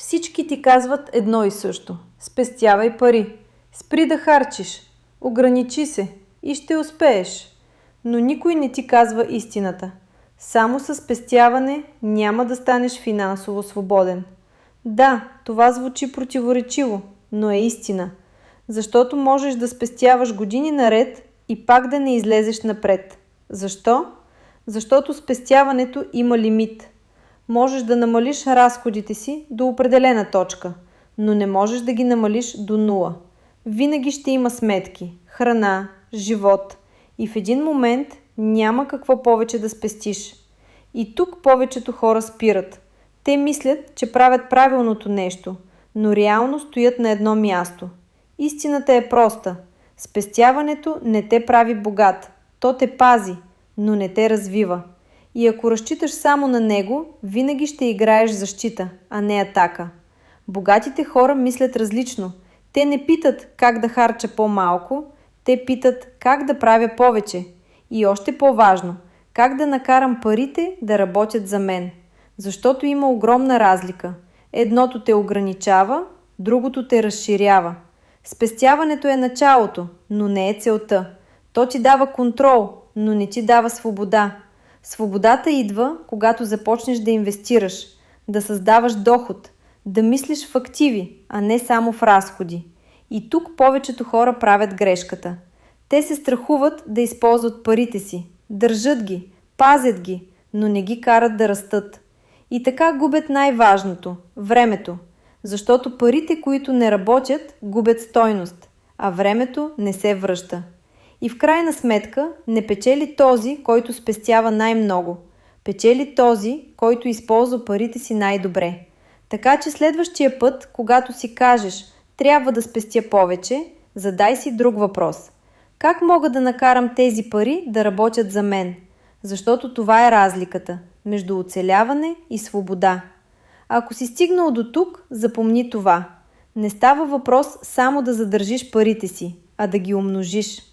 Всички ти казват едно и също. Спестявай пари. Спри да харчиш. Ограничи се. И ще успееш. Но никой не ти казва истината. Само със спестяване няма да станеш финансово свободен. Да, това звучи противоречиво, но е истина. Защото можеш да спестяваш години наред и пак да не излезеш напред. Защо? Защото спестяването има лимит. Можеш да намалиш разходите си до определена точка, но не можеш да ги намалиш до нула. Винаги ще има сметки, храна, живот и в един момент няма какво повече да спестиш. И тук повечето хора спират. Те мислят, че правят правилното нещо, но реално стоят на едно място. Истината е проста. Спестяването не те прави богат. То те пази, но не те развива. И ако разчиташ само на него, винаги ще играеш защита, а не атака. Богатите хора мислят различно. Те не питат как да харча по-малко, те питат как да правя повече. И още по-важно, как да накарам парите да работят за мен. Защото има огромна разлика. Едното те ограничава, другото те разширява. Спестяването е началото, но не е целта. То ти дава контрол, но не ти дава свобода. Свободата идва, когато започнеш да инвестираш, да създаваш доход, да мислиш в активи, а не само в разходи. И тук повечето хора правят грешката. Те се страхуват да използват парите си, държат ги, пазят ги, но не ги карат да растат. И така губят най-важното – времето, защото парите, които не работят, губят стойност, а времето не се връща. И в крайна сметка не печели този, който спестява най-много. Печели този, който използва парите си най-добре. Така че следващия път, когато си кажеш трябва да спестя повече, задай си друг въпрос. Как мога да накарам тези пари да работят за мен? Защото това е разликата между оцеляване и свобода. Ако си стигнал до тук, запомни това. Не става въпрос само да задържиш парите си, а да ги умножиш.